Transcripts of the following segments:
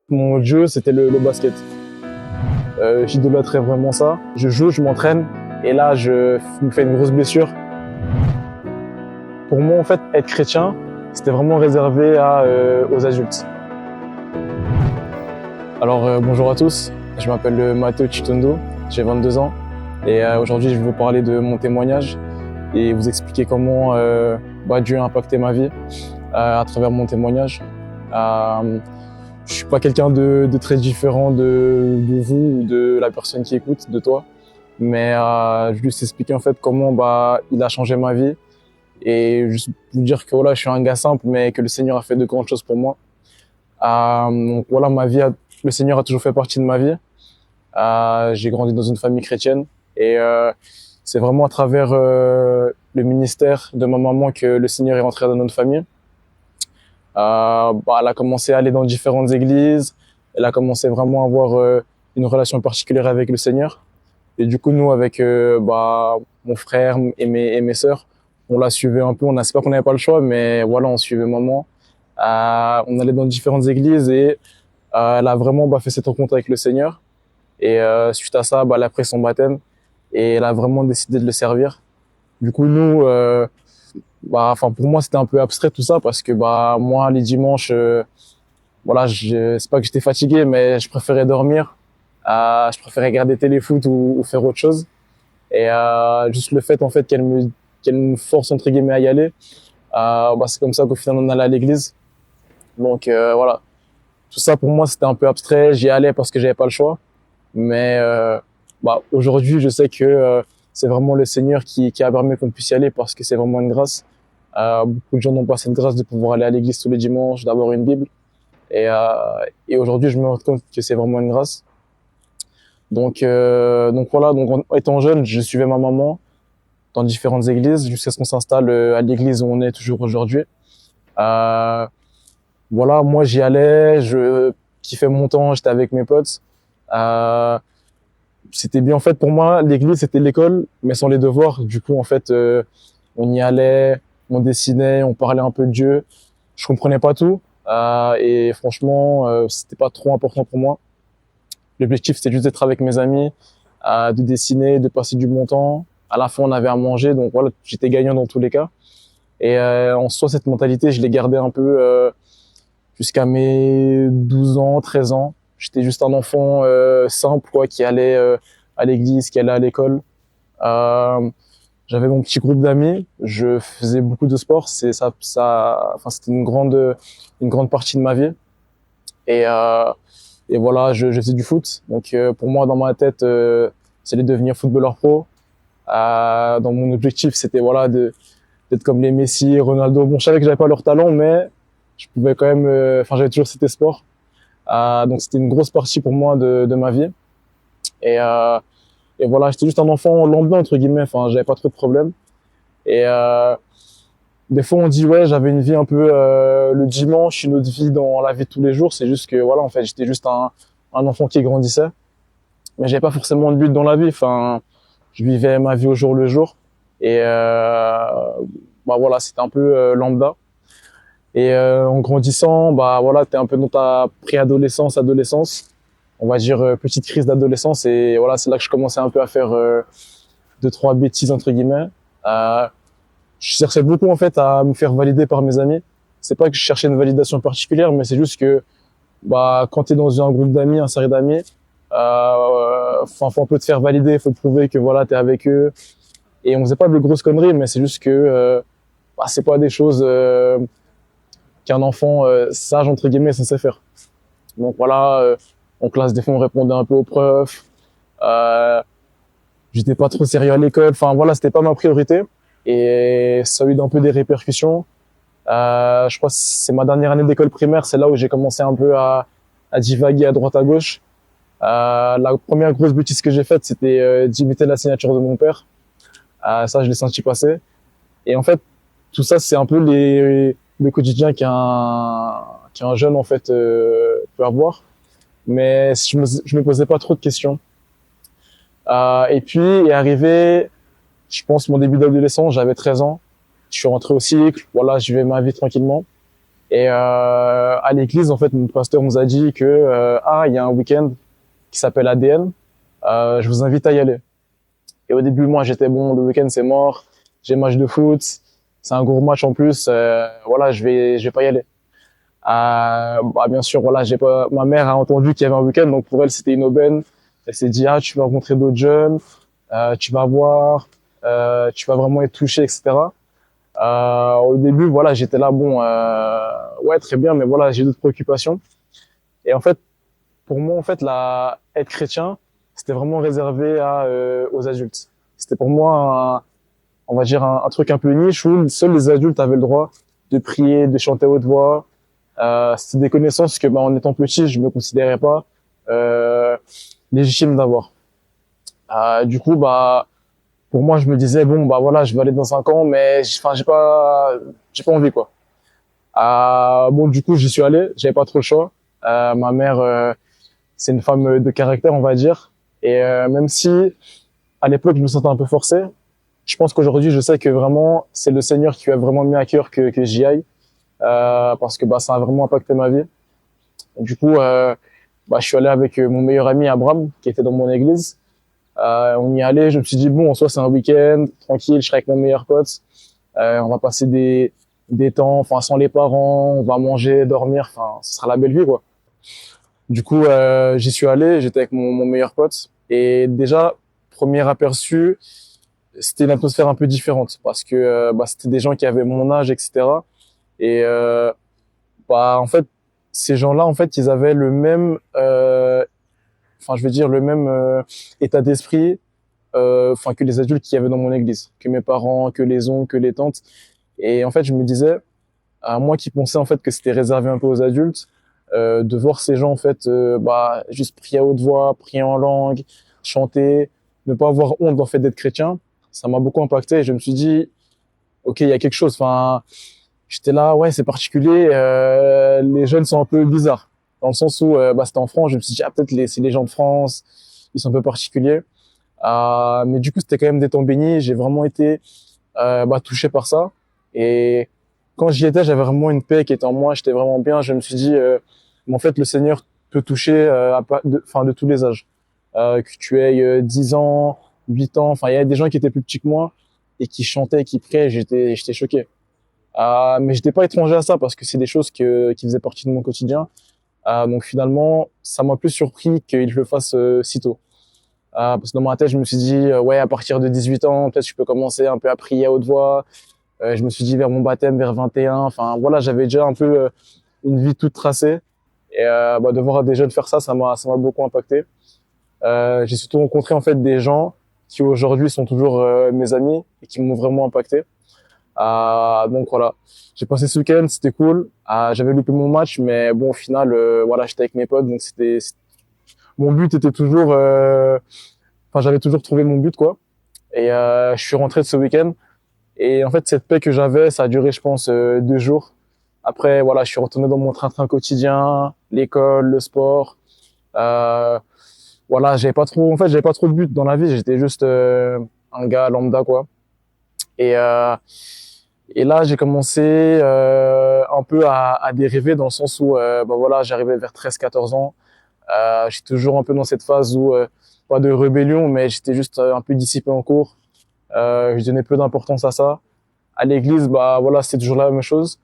Mon jeu, c'était le basket. J'idolâtrais vraiment ça. Je joue, je m'entraîne, et là, je me fais une grosse blessure. Pour moi, en fait, être chrétien, c'était vraiment réservé aux adultes. Alors, bonjour à tous. Je m'appelle Matteo Chitondo, j'ai 22 ans, et aujourd'hui, je vais vous parler de mon témoignage et vous expliquer comment Dieu a impacté ma vie à travers mon témoignage. Je suis pas quelqu'un de très différent de vous ou de la personne qui écoute, de toi, mais je vais juste expliquer en fait comment il a changé ma vie et juste vous dire que voilà, je suis un gars simple, mais que le Seigneur a fait de grandes choses pour moi. Donc voilà, le Seigneur a toujours fait partie de ma vie. J'ai grandi dans une famille chrétienne et c'est vraiment à travers le ministère de ma maman que le Seigneur est rentré dans notre famille. Elle a commencé à aller dans différentes églises. Elle a commencé vraiment à avoir une relation particulière avec le Seigneur. Et du coup, nous, avec mon frère et mes sœurs, on la suivait un peu. C'est pas qu'on n'avait pas le choix, mais voilà, on suivait maman. On allait dans différentes églises et elle a vraiment fait cette rencontre avec le Seigneur. Et suite à ça, elle a pris son baptême et elle a vraiment décidé de le servir. Du coup, nous, pour moi, c'était un peu abstrait tout ça parce que moi, les dimanches, c'est pas que j'étais fatigué, mais je préférais dormir. Je préférais regarder téléfoot ou faire autre chose. Et juste le fait en fait qu'elle me force entre guillemets à y aller, c'est comme ça qu'au final on allait à l'église. Donc voilà, tout ça pour moi c'était un peu abstrait. J'y allais parce que j'avais pas le choix. Mais aujourd'hui, je sais que c'est vraiment le Seigneur qui a permis qu'on puisse y aller parce que c'est vraiment une grâce. Beaucoup de gens n'ont pas cette grâce de pouvoir aller à l'église tous les dimanches, d'avoir une Bible. Et, euh, et aujourd'hui, je me rends compte que c'est vraiment une grâce. Donc voilà, donc en étant jeune, je suivais ma maman dans différentes églises jusqu'à ce qu'on s'installe à l'église où on est toujours aujourd'hui. Euh, voilà, moi j'y allais, je kiffais mon temps, j'étais avec mes potes. Euh, C'était bien en fait pour moi, l'église c'était l'école, mais sans les devoirs. Du coup en fait, on y allait, on dessinait, on parlait un peu de Dieu. Je comprenais pas tout et franchement, c'était pas trop important pour moi. L'objectif c'était juste d'être avec mes amis, de dessiner, de passer du bon temps. À la fin on avait à manger, donc voilà, j'étais gagnant dans tous les cas. Et en soi cette mentalité, je l'ai gardée un peu jusqu'à mes 12 ans, 13 ans. J'étais juste un enfant simple quoi, qui allait à l'église, qui allait à l'école. Euh, J'avais mon petit groupe d'amis, je faisais beaucoup de sport, c'était une grande partie de ma vie. Et, euh, et voilà, je faisais du foot. Donc pour moi, dans ma tête, c'était de devenir footballeur pro. Dans mon objectif, c'était voilà d'être comme les Messi, Ronaldo. Bon, je savais que j'avais pas leur talent, mais je pouvais quand même. J'avais toujours cet espoir. Donc c'était une grosse partie pour moi de ma vie. Et, euh, et voilà, j'étais juste un enfant lambda entre guillemets. Enfin, j'avais pas trop de problèmes. Et des fois, on dit ouais, j'avais une vie un peu le dimanche, une autre vie dans la vie de tous les jours. C'est juste que voilà, en fait, j'étais juste un enfant qui grandissait, mais j'avais pas forcément de but dans la vie. Enfin, je vivais ma vie au jour le jour. Et voilà, c'était un peu lambda. Et en grandissant, voilà, t'es un peu dans ta préadolescence, adolescence, on va dire petite crise d'adolescence. Et voilà, c'est là que je commençais un peu à faire deux trois bêtises entre guillemets. Je cherchais beaucoup en fait à me faire valider par mes amis. C'est pas que je cherchais une validation particulière, mais c'est juste que quand t'es dans un groupe d'amis, un série d'amis, faut un peu te faire valider, faut te prouver que voilà t'es avec eux. Et on faisait pas de grosses conneries, mais c'est juste que c'est pas des choses qu'un enfant sage entre guillemets est censé faire. Donc voilà, en classe des fois on répondait un peu aux profs. Euh, J'étais pas trop sérieux à l'école. Enfin voilà, c'était pas ma priorité. Et ça a eu un peu des répercussions. Je crois que c'est ma dernière année d'école primaire, c'est là où j'ai commencé un peu à divaguer à droite à gauche. La première grosse bêtise que j'ai faite, c'était d'imiter la signature de mon père. Ça, je l'ai senti passer. Et en fait, tout ça, c'est un peu le quotidien qu'un jeune en fait peut avoir. Mais je me posais pas trop de questions. Et puis est arrivé, je pense, mon début d'adolescence. J'avais 13 ans. Je suis rentré au cycle. Voilà, je vivais ma vie tranquillement. Et à l'église, en fait, notre pasteur nous a dit que il y a un week-end qui s'appelle ADN. Je vous invite à y aller. Et au début, moi, j'étais bon, le week-end c'est mort. J'ai match de foot, c'est un gros match en plus. Voilà, je vais pas y aller. Bien sûr, voilà, j'ai pas. Ma mère a entendu qu'il y avait un week-end, donc pour elle c'était une aubaine. Elle s'est dit tu vas rencontrer d'autres jeunes, tu vas voir, tu vas vraiment être touché, etc. Au début, voilà, j'étais là, bon, ouais, très bien, mais voilà, j'ai d'autres préoccupations. Et en fait, pour moi, en fait, être chrétien, c'était vraiment réservé aux adultes. C'était pour moi, on va dire, un truc un peu niche où seuls les adultes avaient le droit de prier, de chanter à haute voix. C'était des connaissances que, en étant petit, je me considérais pas légitime d'avoir. Du coup, pour moi, je me disais bon, voilà, je vais aller dans 5 ans, mais enfin, j'ai pas envie quoi. Bon, du coup, j'y suis allé, j'avais pas trop le choix. Ma mère, c'est une femme de caractère, on va dire, et même si à l'époque je me sentais un peu forcé, je pense qu'aujourd'hui, je sais que vraiment, c'est le Seigneur qui a vraiment mis à cœur que j'y aille, parce que ça a vraiment impacté ma vie. Du coup, je suis allé avec mon meilleur ami Abraham, qui était dans mon église. On y allait, je me suis dit bon, en soi c'est un week-end, tranquille, je serai avec mon meilleur pote. On va passer des temps, enfin sans les parents, on va manger, dormir, enfin ce sera la belle vie quoi. Du coup, j'y suis allé, j'étais avec mon meilleur pote et déjà premier aperçu, c'était une atmosphère un peu différente parce que c'était des gens qui avaient mon âge, etc. Et en fait, ces gens-là, en fait, ils avaient le même, je veux dire le même état d'esprit, que les adultes qu'il y avait dans mon église, que mes parents, que les oncles, que les tantes. Et en fait, je me disais, à moi qui pensais en fait que c'était réservé un peu aux adultes, de voir ces gens en fait, juste prier à haute voix, prier en langue, chanter, ne pas avoir honte en fait d'être chrétien, ça m'a beaucoup impacté. Et je me suis dit, ok, il y a quelque chose. Enfin, j'étais là, ouais, c'est particulier. Les jeunes sont un peu bizarres, dans le sens où c'était en France. Je me suis dit, peut-être c'est les gens de France, ils sont un peu particuliers. Mais du coup, c'était quand même des temps bénis. J'ai vraiment été touché par ça. Et quand j'y étais, j'avais vraiment une paix qui était en moi. J'étais vraiment bien. Je me suis dit, mais en fait, le Seigneur peut toucher de tous les âges. Que tu aies 10 ans, 8 ans. Enfin, il y a des gens qui étaient plus petits que moi et qui chantaient, qui priaient. J'étais choqué. Mais j'étais pas étranger à ça parce que c'est des choses qui faisaient partie de mon quotidien. Donc finalement, ça m'a plus surpris qu'il le fasse si tôt. Parce que dans ma tête, je me suis dit, ouais, à partir de 18 ans, peut-être je peux commencer un peu à prier à haute voix. Je me suis dit vers mon baptême, vers 21. Enfin, voilà, j'avais déjà un peu une vie toute tracée. Et de voir des jeunes faire ça, ça m'a beaucoup impacté. J'ai surtout rencontré en fait des gens qui aujourd'hui sont toujours mes amis et qui m'ont vraiment impacté. Donc voilà, j'ai passé ce week-end, c'était cool. J'avais loupé mon match, mais bon, au final, voilà, j'étais avec mes potes, donc mon but était toujours, j'avais toujours trouvé mon but quoi. Et je suis rentré de ce week-end. Et en fait, cette paix que j'avais, ça a duré, je pense, 2 jours. Après, voilà, je suis retourné dans mon train-train quotidien, l'école, le sport. Euh, voilà, j'avais pas trop de but dans la vie. J'étais juste un gars lambda, quoi. Et, euh, et là, j'ai commencé un peu à dériver dans le sens où, voilà, j'arrivais vers 13-14 ans. J'étais toujours un peu dans cette phase où, pas de rébellion, mais j'étais juste un peu dissipé en cours. Je donnais peu d'importance à ça. À l'église, voilà, c'était toujours la même chose.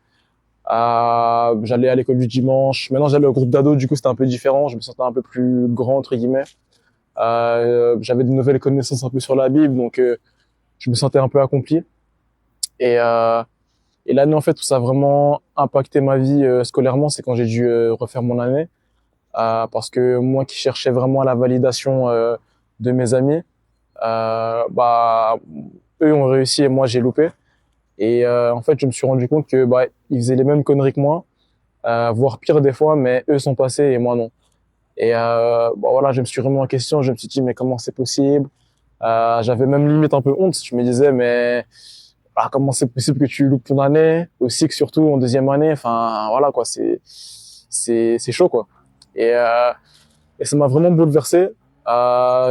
J'allais à l'école du dimanche. Maintenant, j'allais au groupe d'ados, du coup, c'était un peu différent. Je me sentais un peu plus grand, entre guillemets. J'avais de nouvelles connaissances un peu sur la Bible, donc je me sentais un peu accompli. Et, euh, et l'année, en fait, où ça a vraiment impacté ma vie scolairement, c'est quand j'ai dû refaire mon année. Parce que moi qui cherchais vraiment la validation de mes amis, eux ont réussi et moi j'ai loupé. Et en fait, je me suis rendu compte que ils faisaient les mêmes conneries que moi, voire pire des fois, mais eux sont passés et moi non. Et voilà, je me suis remis en question. Je me suis dit mais comment c'est possible? J'avais même limite un peu honte. Je me disais mais comment c'est possible que tu loupes ton année, aussi que surtout en deuxième année. Enfin voilà quoi, c'est chaud quoi. Et et ça m'a vraiment bouleversé.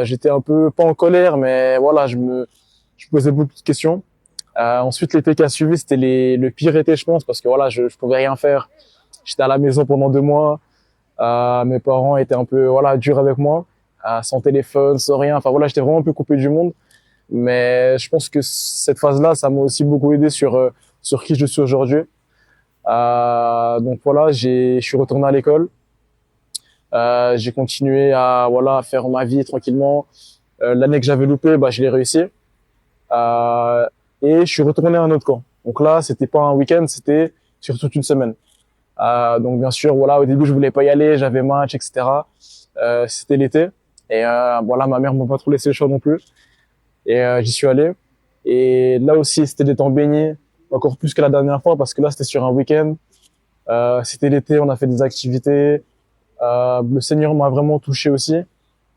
J'étais un peu pas en colère, mais voilà, je me posais beaucoup de questions. Ensuite, l'été qui a suivi, c'était le pire été, je pense, parce que voilà, je pouvais rien faire. J'étais à la maison pendant 2 mois. Mes parents étaient un peu voilà durs avec moi, sans téléphone, sans rien. Enfin voilà, j'étais vraiment un peu coupé du monde. Mais je pense que cette phase-là, ça m'a aussi beaucoup aidé sur qui je suis aujourd'hui. Donc voilà, je suis retourné à l'école. J'ai continué à voilà à faire ma vie tranquillement. L'année que j'avais loupée, bah je l'ai réussi. Euh, et je suis retourné à un autre camp. Donc là, c'était pas un week-end, c'était sur toute une semaine. Donc bien sûr, voilà, au début je voulais pas y aller, j'avais match, etc. C'était l'été et voilà, ma mère m'a pas trop laissé le choix non plus et j'y suis allé. Et là aussi, c'était des temps baignés, encore plus que la dernière fois parce que là c'était sur un week-end. C'était l'été, on a fait des activités. Le Seigneur m'a vraiment touché aussi,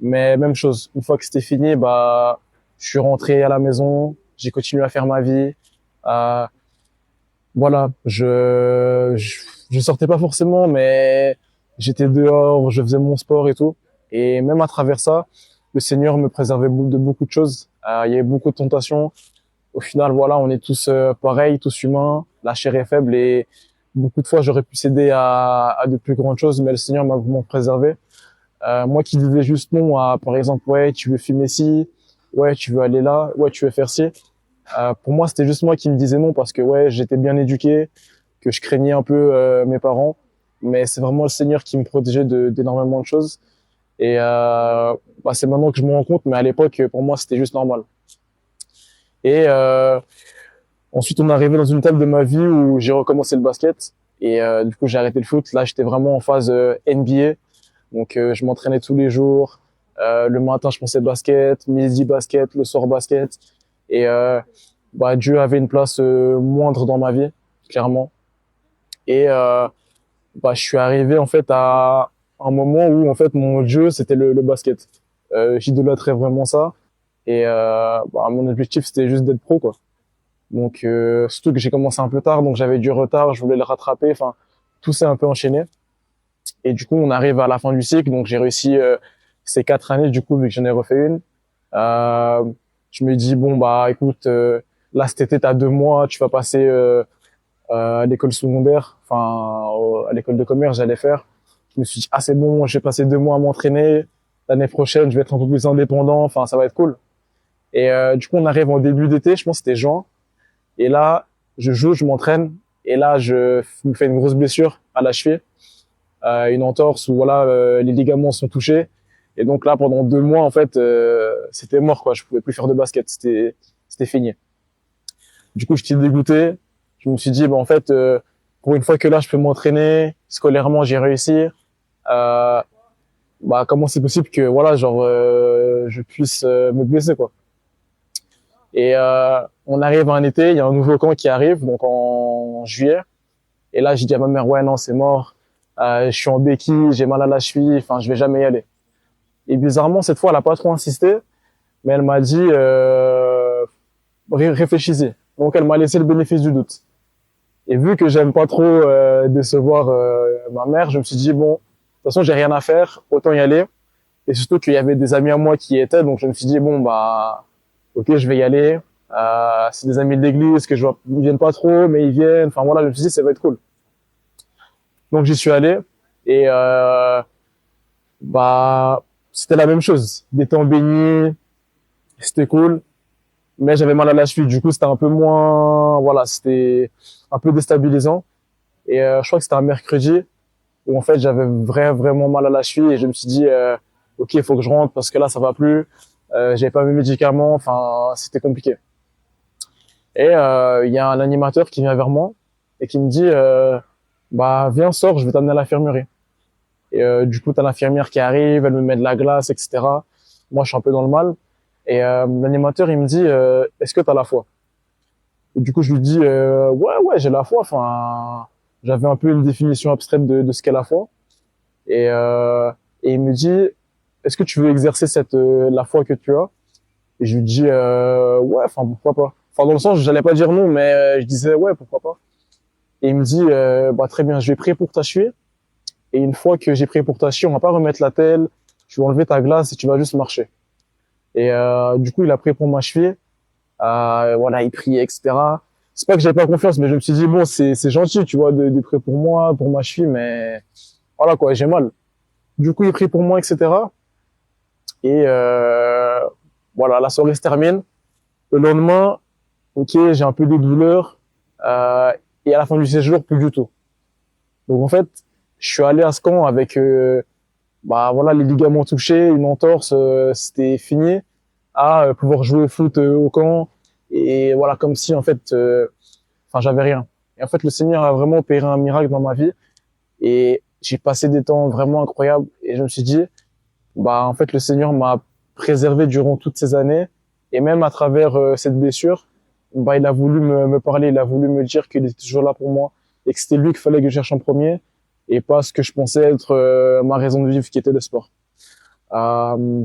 mais même chose. Une fois que c'était fini, bah je suis rentré à la maison, j'ai continué à faire ma vie. Euh, voilà, je sortais pas forcément, mais j'étais dehors, je faisais mon sport et tout. Et même à travers ça, le Seigneur me préservait de beaucoup de choses. Il y avait beaucoup de tentations. Au final, voilà, on est tous pareils, tous humains. La chair est faible et beaucoup de fois, j'aurais pu céder à de plus grandes choses, mais le Seigneur m'a vraiment préservé. Moi qui disais juste non à, par exemple, ouais, tu veux fumer ci, ouais, tu veux aller là, ouais, tu veux faire ci. Pour moi, c'était juste moi qui me disais non parce que ouais, j'étais bien éduqué, que je craignais un peu mes parents, mais c'est vraiment le Seigneur qui me protégeait d'énormément de choses. Et bah, c'est maintenant que je me rends compte, mais à l'époque, pour moi, c'était juste normal. Et ensuite, on est arrivé dans une étape de ma vie où j'ai recommencé le basket. Et du coup, j'ai arrêté le foot. Là, j'étais vraiment en phase NBA. Donc, je m'entraînais tous les jours. Le matin, je pensais basket, midi basket, le soir basket. Et bah, Dieu avait une place moindre dans ma vie, clairement. Et bah, je suis arrivé en fait à un moment où en fait mon Dieu c'était le basket. J'idolâtrais vraiment ça. Et bah, mon objectif c'était juste d'être pro quoi. Donc surtout que j'ai commencé un peu tard, donc j'avais du retard, je voulais le rattraper. Enfin, tout s'est un peu enchaîné. Et du coup on arrive à la fin du cycle, donc j'ai réussi ces 4 années du coup vu que j'en ai refait une. Euh, je me dis bon bah écoute, là cet été t'as 2 mois, tu vas passer à l'école secondaire, enfin à l'école de commerce j'allais faire. Je me suis dit ah c'est bon, j'ai passé 2 mois à m'entraîner. L'année prochaine je vais être un peu plus indépendant, enfin ça va être cool. Et du coup on arrive en début d'été, je pense que c'était juin. Et là je joue, je m'entraîne. Et là je me fais une grosse blessure à la cheville, une entorse où voilà les ligaments sont touchés. Et donc là pendant 2 mois en fait c'était mort quoi, je pouvais plus faire de basket, c'était fini. Du coup j'étais dégoûté. Je me suis dit bah en fait pour une fois que là je peux m'entraîner, scolairement j'ai réussi. Euh, Bah comment c'est possible que voilà genre je puisse me blesser quoi. Et on arrive à un été, il y a un nouveau camp qui arrive donc en juillet. Et là j'ai dit à ma mère ouais non c'est mort, je suis en béquille, j'ai mal à la cheville, enfin je vais jamais y aller. Et bizarrement cette fois elle a pas trop insisté, mais elle m'a dit réfléchissez. Donc elle m'a laissé le bénéfice du doute. Et vu que j'aime pas trop décevoir ma mère, je me suis dit bon, de toute façon j'ai rien à faire, autant y aller. Et surtout qu'il y avait des amis à moi qui y étaient, donc je me suis dit bon bah ok je vais y aller. C'est des amis de l'église que je vois, ils viennent pas trop, mais ils viennent. Enfin voilà, je me suis dit ça va être cool. Donc j'y suis allé et bah c'était la même chose, des temps bénis, c'était cool, mais j'avais mal à la cheville. Du coup c'était un peu moins, voilà, c'était un peu déstabilisant. Et je crois que c'était un mercredi où en fait j'avais vraiment mal à la cheville et je me suis dit ok il faut que je rentre parce que là ça va plus, j'avais pas mes médicaments, enfin c'était compliqué. Et il y a un animateur qui vient vers moi et qui me dit bah viens sors, je vais t'amener à l'infirmerie. Et du coup t'as l'infirmière qui arrive, elle me met de la glace, etc. Moi je suis un peu dans le mal et l'animateur il me dit est-ce que t'as la foi? Et du coup je lui dis ouais j'ai la foi, enfin j'avais un peu une définition abstraite de ce qu'est la foi. Et, et il me dit, est-ce que tu veux exercer la foi que tu as? Et je lui dis, ouais, enfin pourquoi pas. Enfin dans le sens, j'allais pas dire non, mais je disais ouais, pourquoi pas. Et il me dit, bah très bien, je vais prier pour ta cheville. Et une fois que j'ai prié pour ta cheville, on va pas remettre la telle, tu vas enlever ta glace et tu vas juste marcher. Et du coup, il a prié pour ma cheville. Voilà, il priait, etc. C'est pas que j'avais pas confiance, mais je me suis dit, bon, c'est gentil, tu vois, de prier pour moi, pour ma cheville, mais voilà, quoi, j'ai mal. Du coup, il prie pour moi, etc. Et voilà, la soirée se termine. Le lendemain, ok, j'ai un peu de douleur. Euh, et à la fin du séjour, plus du tout. Donc en fait, je suis allé à ce camp avec bah voilà les ligaments touchés, une entorse, c'était fini, à pouvoir jouer au foot au camp et voilà comme si en fait, enfin j'avais rien. Et en fait, le Seigneur a vraiment opéré un miracle dans ma vie et j'ai passé des temps vraiment incroyables et je me suis dit bah en fait le Seigneur m'a préservé durant toutes ces années et même à travers cette blessure, bah il a voulu me parler, il a voulu me dire qu'il était toujours là pour moi et que c'était lui qu'il fallait que je cherche en premier et pas ce que je pensais être ma raison de vivre qui était le sport. Euh,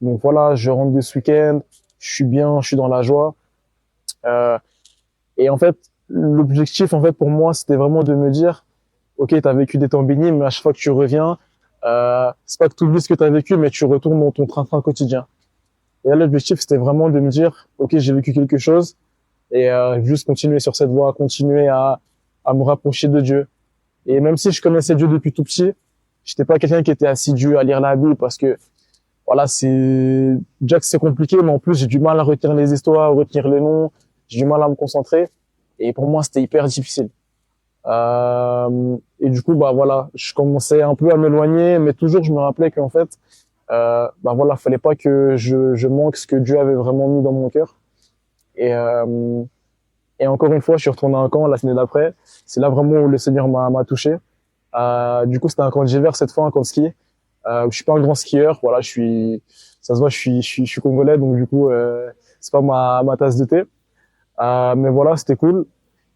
donc voilà, je rentre de ce week-end, je suis bien, je suis dans la joie. Euh, et en fait, l'objectif en fait pour moi, c'était vraiment de me dire, ok, t'as vécu des temps bénis, mais à chaque fois que tu reviens, c'est pas que tu oublies ce que t'as vécu, mais tu retournes dans ton train-train quotidien. Et là, l'objectif, c'était vraiment de me dire, ok, j'ai vécu quelque chose, et juste continuer sur cette voie, continuer à me rapprocher de Dieu. Et même si je connaissais Dieu depuis tout petit, j'étais pas quelqu'un qui était assidu à lire la Bible parce que voilà, c'est déjà que c'est compliqué, mais en plus j'ai du mal à retenir les histoires, à retenir les noms, j'ai du mal à me concentrer. Et pour moi, c'était hyper difficile. Et du coup, bah voilà, je commençais un peu à m'éloigner, mais toujours je me rappelais qu'en fait, bah voilà, fallait pas que je manque ce que Dieu avait vraiment mis dans mon cœur. Et et encore une fois, je suis retourné à un camp la semaine d'après. C'est là vraiment où le Seigneur m'a touché. Du coup, c'était un camp d'hiver cette fois, un camp de ski. Je suis pas un grand skieur, voilà, ça se voit, je suis congolais, donc du coup, c'est pas ma tasse de thé. Mais voilà, c'était cool.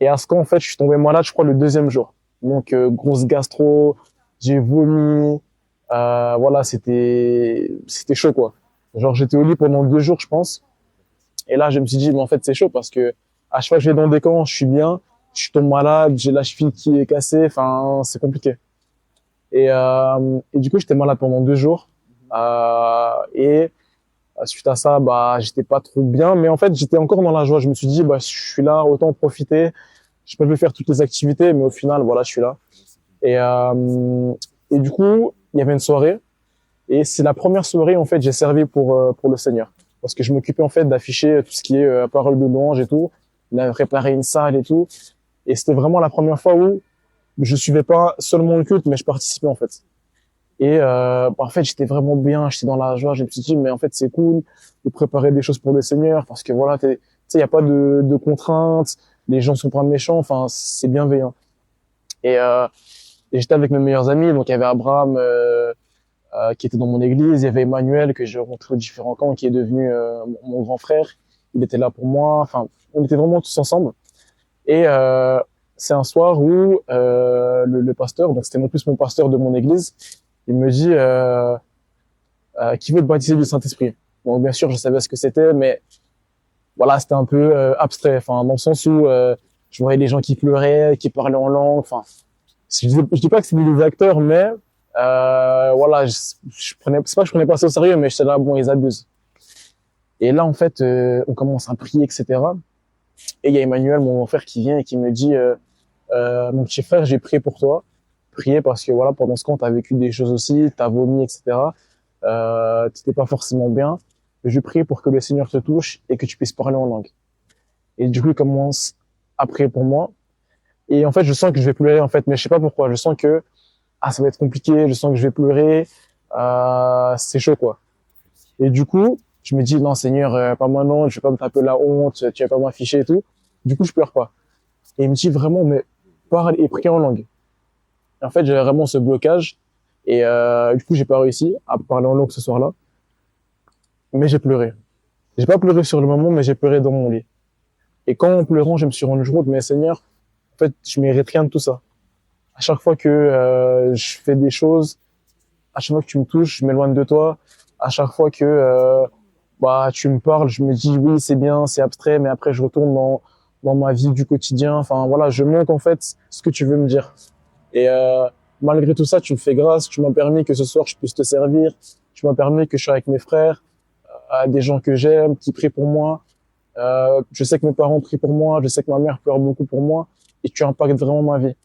Et à ce camp, en fait, je suis tombé malade, je crois, le deuxième jour. Donc, grosse gastro, j'ai vomi, voilà, c'était chaud, quoi. Genre, j'étais au lit pendant 2 jours, je pense. Et là, je me suis dit, mais en fait, c'est chaud parce que à chaque fois que je vais dans des camps, je suis bien, je tombe malade, j'ai la cheville qui est cassée, enfin, c'est compliqué. Et du coup, j'étais malade pendant 2 jours. Et suite à ça, bah, j'étais pas trop bien, mais en fait, j'étais encore dans la joie. Je me suis dit, bah, je suis là, autant en profiter. Je peux plus faire toutes les activités, mais au final, voilà, je suis là. Et, euh, et du coup, il y avait une soirée. Et c'est la première soirée, en fait, j'ai servi pour le Seigneur. Parce que je m'occupais, en fait, d'afficher tout ce qui est parole de louange et tout. On avait préparé une salle et tout. Et c'était vraiment la première fois où je suivais pas seulement le culte, mais je participais, en fait. Et bah, en fait, j'étais vraiment bien, j'étais dans la joie. Je me suis dit, mais en fait, c'est cool de préparer des choses pour le Seigneur, parce que voilà, tu sais, il y a pas de contraintes, les gens sont pas méchants, enfin, c'est bienveillant. Et, euh, et j'étais avec mes meilleurs amis, donc il y avait Abraham qui était dans mon église, il y avait Emmanuel que j'ai rencontré aux différents camps, qui est devenu mon grand frère. Il était là pour moi. Enfin, on était vraiment tous ensemble. Et c'est un soir où le pasteur, donc c'était non plus mon pasteur de mon église, il me dit qui veut te baptiser du Saint-Esprit. Donc bien sûr, je savais ce que c'était, mais voilà, c'était un peu abstrait, enfin dans le sens où je voyais les gens qui pleuraient, qui parlaient en langue. Enfin, je dis pas que c'était des acteurs, mais voilà, je prenais, c'est pas que je prenais pas ça au sérieux, mais j'étais là, bon, ils abusent. Et là, en fait, on commence à prier, etc. Et il y a Emmanuel, mon frère, qui vient et qui me dit, mon petit frère, j'ai prié pour toi. Prier parce que voilà, pendant ce camp, t'as vécu des choses aussi, t'as vomi, etc. T'étais pas forcément bien. Je prie pour que le Seigneur te touche et que tu puisses parler en langue. Et du coup, il commence à prier pour moi. Et en fait, je sens que je vais pleurer, en fait, mais je sais pas pourquoi. Je sens que, ça va être compliqué, je sens que je vais pleurer, c'est chaud, quoi. Et du coup, je me dis, non, Seigneur, pas maintenant, je vais pas me taper la honte, tu vas pas m'afficher et tout. Du coup, je pleure pas. Et il me dit vraiment, mais parle et prie en langue. Et en fait, j'avais vraiment ce blocage. Et du coup, j'ai pas réussi à parler en langue ce soir-là. Mais j'ai pleuré. J'ai pas pleuré sur le moment, mais j'ai pleuré dans mon lit. Et quand en pleurant, je me suis rendu compte, mais Seigneur, en fait, je mérite rien de tout ça. À chaque fois que je fais des choses, à chaque fois que tu me touches, je m'éloigne de toi. À chaque fois que bah tu me parles, je me dis oui, c'est bien, c'est abstrait, mais après je retourne dans ma vie du quotidien. Enfin voilà, je manque en fait ce que tu veux me dire. Et malgré tout ça, tu me fais grâce, tu m'as permis que ce soir je puisse te servir, tu m'as permis que je sois avec mes frères, des gens que j'aime, qui prient pour moi. Je sais que mes parents prient pour moi, je sais que ma mère pleure beaucoup pour moi, et tu impactes vraiment ma vie.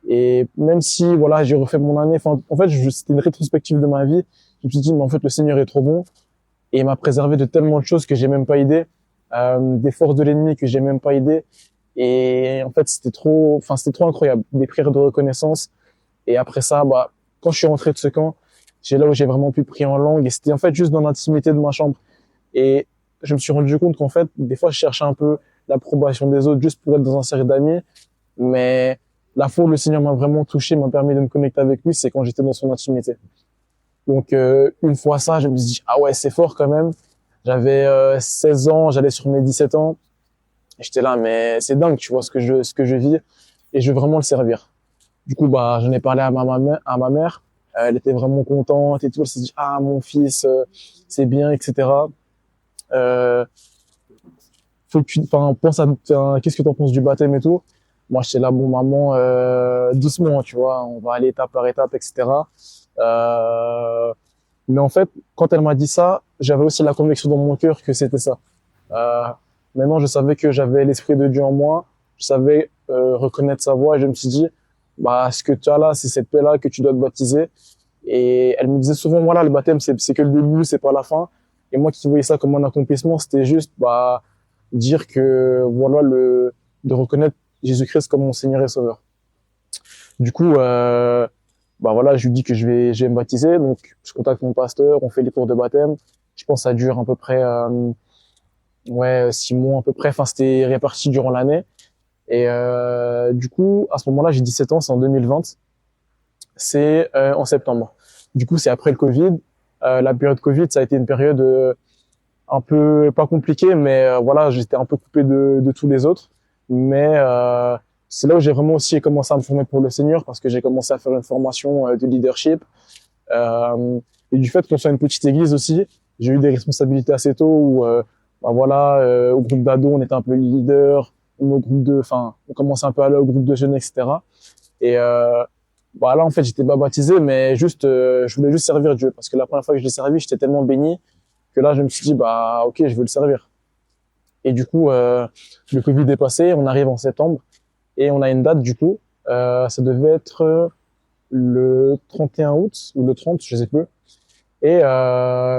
Et même si, voilà, j'ai refait mon année, enfin, en fait, c'était une rétrospective de ma vie. Je me suis dit, mais en fait, le Seigneur est trop bon, et il m'a préservé de tellement de choses que j'ai même pas idée, des forces de l'ennemi que j'ai même pas idée. Et en fait, c'était trop incroyable. Des prières de reconnaissance. Et après ça, bah, quand je suis rentré de ce camp, c'est là où j'ai vraiment pu prier en langue. Et c'était en fait juste dans l'intimité de ma chambre. Et je me suis rendu compte qu'en fait, des fois, je cherchais un peu l'approbation des autres juste pour être dans un cercle d'amis. Mais la fois où le Seigneur m'a vraiment touché, m'a permis de me connecter avec lui, c'est quand j'étais dans son intimité. Donc, une fois ça, je me suis dit, ah ouais, c'est fort quand même. J'avais 16 ans, j'allais sur mes 17 ans. Et j'étais là, mais c'est dingue, tu vois, ce que je vis. Et je veux vraiment le servir. Du coup, bah, j'en ai parlé à ma mère. Elle était vraiment contente et tout. Elle s'est dit, ah, mon fils, c'est bien, etc. Euh, faut que enfin, pense à, enfin, qu'est-ce que t'en penses du baptême et tout. Moi, j'étais là, bon, maman, doucement, tu vois, on va aller étape par étape, etc. Euh, mais en fait, quand elle m'a dit ça, j'avais aussi la conviction dans mon cœur que c'était ça. Euh, Maintenant, je savais que j'avais l'esprit de Dieu en moi. Je savais reconnaître sa voix et je me suis dit, bah, ce que tu as là, c'est cette paix-là que tu dois te baptiser. Et elle me disait souvent, voilà, le baptême, c'est que le début, c'est pas la fin. Et moi qui voyais ça comme un accomplissement, c'était juste, bah, dire que, voilà, de reconnaître Jésus-Christ comme mon Seigneur et Sauveur. Du coup, bah voilà, je lui dis que je vais me baptiser. Donc, je contacte mon pasteur, on fait les cours de baptême. Je pense que ça dure à peu près, ouais, 6 mois à peu près. Enfin, c'était réparti durant l'année. Et du coup, à ce moment-là, j'ai 17 ans, c'est en 2020. C'est en septembre. Du coup, c'est après le Covid. La période Covid, ça a été une période un peu pas compliquée, mais voilà, j'étais un peu coupé de tous les autres. Mais c'est là où j'ai vraiment aussi commencé à me former pour le Seigneur, parce que j'ai commencé à faire une formation de leadership. Et du fait qu'on soit une petite église aussi, j'ai eu des responsabilités assez tôt où, bah voilà, au groupe d'ados, on était un peu leader, au groupe de, enfin, on commençait un peu à aller au groupe de jeunes, etc. Et bah là, en fait, j'étais pas baptisé, mais juste, je voulais juste servir Dieu, parce que la première fois que je l'ai servi, j'étais tellement béni que là, je me suis dit, bah, ok, je veux le servir. Et du coup, le Covid est passé, on arrive en septembre, et on a une date, du coup, ça devait être le 31 août, ou le 30, je sais plus. Et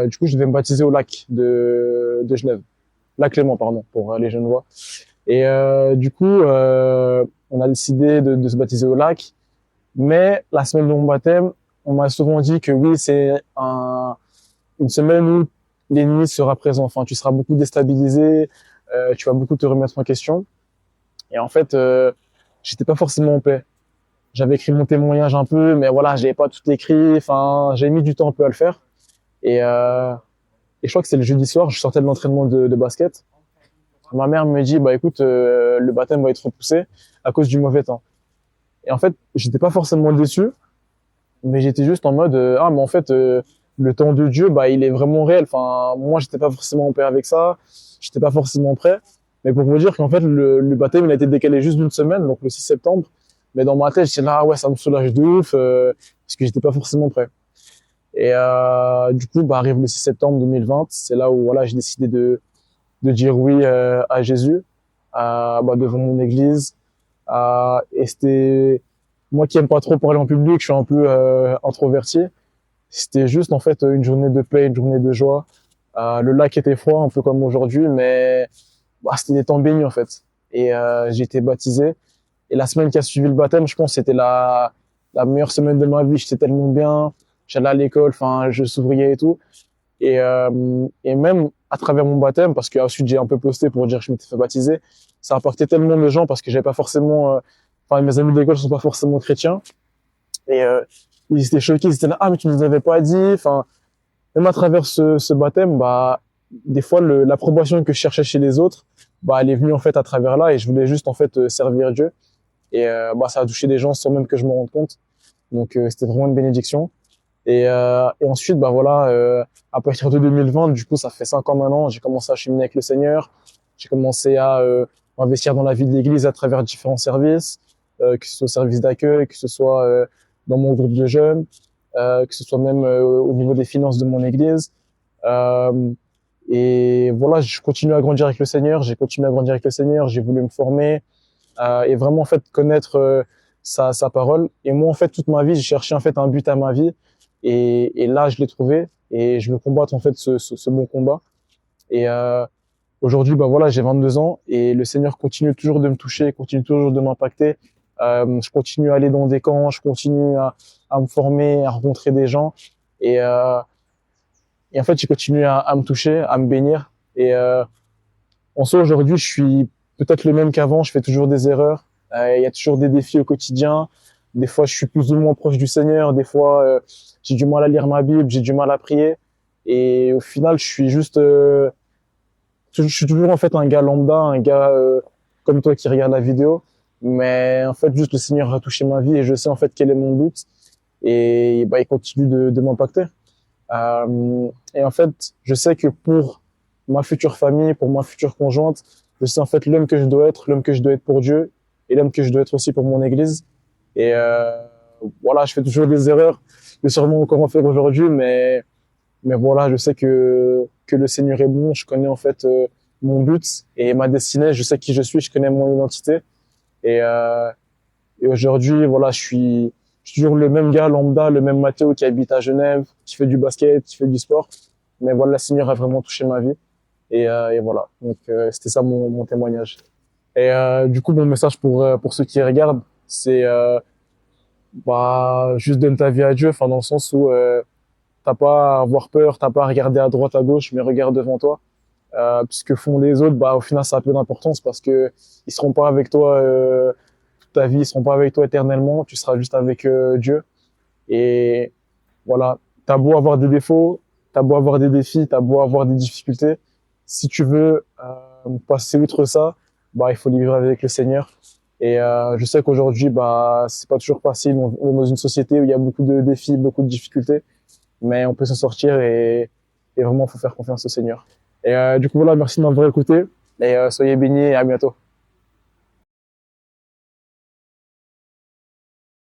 du coup, je devais me baptiser au lac de Genève. Lac Léman, pardon, pour les Genevois. Et du coup, on a décidé de se baptiser au lac. Mais la semaine de mon baptême, on m'a souvent dit que oui, c'est une semaine où l'ennemi sera présent. Enfin, tu seras beaucoup déstabilisé, tu vas beaucoup te remettre en question. Et en fait, j'étais pas forcément en paix. J'avais écrit mon témoignage un peu, mais voilà, j'avais pas tout écrit. Enfin, j'ai mis du temps un peu à le faire. Et, euh, et je crois que c'est le jeudi soir, je sortais de l'entraînement de basket. Ma mère me dit, bah écoute, le baptême va être repoussé à cause du mauvais temps. Et en fait, j'étais pas forcément déçu, mais j'étais juste en mode, ah mais en fait, le temps de Dieu, bah il est vraiment réel. Enfin, moi, j'étais pas forcément en paix avec ça, j'étais pas forcément prêt. Mais pour vous dire qu'en fait, le baptême, il a été décalé juste d'une semaine, donc le 6 septembre. Mais dans ma tête, j'étais là, ah ouais, ça me soulage de ouf, parce que j'étais pas forcément prêt. Et du coup, bah arrive le 6 septembre 2020, c'est là où voilà, j'ai décidé de dire oui à Jésus, bah, devant mon église. Et c'était moi qui aime pas trop parler en public, je suis un peu introverti. C'était juste en fait une journée de paix, une journée de joie. Le lac était froid, un peu comme aujourd'hui, mais bah, c'était des temps bénis en fait. Et j'ai été baptisé. Et la semaine qui a suivi le baptême, je pense que c'était la meilleure semaine de ma vie. J'étais tellement bien. J'allais à l'école, enfin, je s'ouvriais et tout. Et même à travers mon baptême, parce qu'ensuite j'ai un peu posté pour dire que je m'étais fait baptiser, ça a impacté tellement de gens parce que j'avais pas forcément, enfin mes amis d'école sont pas forcément chrétiens et ils étaient choqués, ils étaient là, ah mais tu nous avais pas dit, enfin même à travers ce baptême, bah des fois l'approbation que je cherchais chez les autres, bah elle est venue en fait à travers là et je voulais juste en fait servir Dieu et bah ça a touché des gens sans même que je me rende compte, donc c'était vraiment une bénédiction. Et ensuite, bah voilà, à partir de 2020, du coup, ça fait 5 ans maintenant, j'ai commencé à cheminer avec le Seigneur. J'ai commencé à investir dans la vie de l'Église à travers différents services, que ce soit au service d'accueil, que ce soit dans mon groupe de jeunes, que ce soit même au niveau des finances de mon Église. Euh, Et voilà, je continue à grandir avec le Seigneur, j'ai continué à grandir avec le Seigneur, j'ai voulu me former et vraiment en fait connaître sa parole. Et moi en fait toute ma vie, j'ai cherché en fait un but à ma vie et là je l'ai trouvé et je veux combattre en fait ce bon combat. Et aujourd'hui, bah voilà, j'ai 22 ans et le Seigneur continue toujours de me toucher, continue toujours de m'impacter. Je continue à aller dans des camps, je continue à me former, à rencontrer des gens et, euh, et en fait, je continue à me toucher, à me bénir. Et en soi, aujourd'hui, je suis peut-être le même qu'avant. Je fais toujours des erreurs. Il y a toujours des défis au quotidien. Des fois, je suis plus ou moins proche du Seigneur. Des fois, j'ai du mal à lire ma Bible, j'ai du mal à prier. Et au final, je suis toujours en fait un gars lambda, un gars comme toi qui regarde la vidéo. Mais en fait, juste le Seigneur a touché ma vie et je sais en fait quel est mon but. Et bah, il continue de m'impacter. Et en fait, je sais que pour ma future famille, pour ma future conjointe, je sais en fait l'homme que je dois être, l'homme que je dois être pour Dieu et l'homme que je dois être aussi pour mon Église. Et voilà, je fais toujours des erreurs, je vais sûrement encore en faire aujourd'hui, mais voilà, je sais que le Seigneur est bon. Je connais en fait mon but et ma destinée. Je sais qui je suis, je connais mon identité. Et, euh, et aujourd'hui, voilà, je suis toujours le même gars lambda, le même Mathéo qui habite à Genève, qui fait du basket, qui fait du sport. Mais voilà, le Seigneur a vraiment touché ma vie. Et voilà. Donc c'était ça mon témoignage. Et du coup, mon message pour ceux qui regardent, c'est bah juste donne ta vie à Dieu. Enfin, dans le sens où t'as pas à avoir peur, t'as pas à regarder à droite, à gauche, mais regarde devant toi. Ce que font les autres, bah au final, ça a peu d'importance parce que ils seront pas avec toi toute ta vie, ils seront pas avec toi éternellement. Tu seras juste avec Dieu. Et voilà, t'as beau avoir des défauts, t'as beau avoir des défis, t'as beau avoir des difficultés. Si tu veux passer outre ça, bah il faut les vivre avec le Seigneur. Et je sais qu'aujourd'hui, bah c'est pas toujours facile. On est dans une société où il y a beaucoup de défis, beaucoup de difficultés, mais on peut s'en sortir et vraiment faut faire confiance au Seigneur. Et du coup voilà, merci de m'avoir écouté et soyez bénis et à bientôt.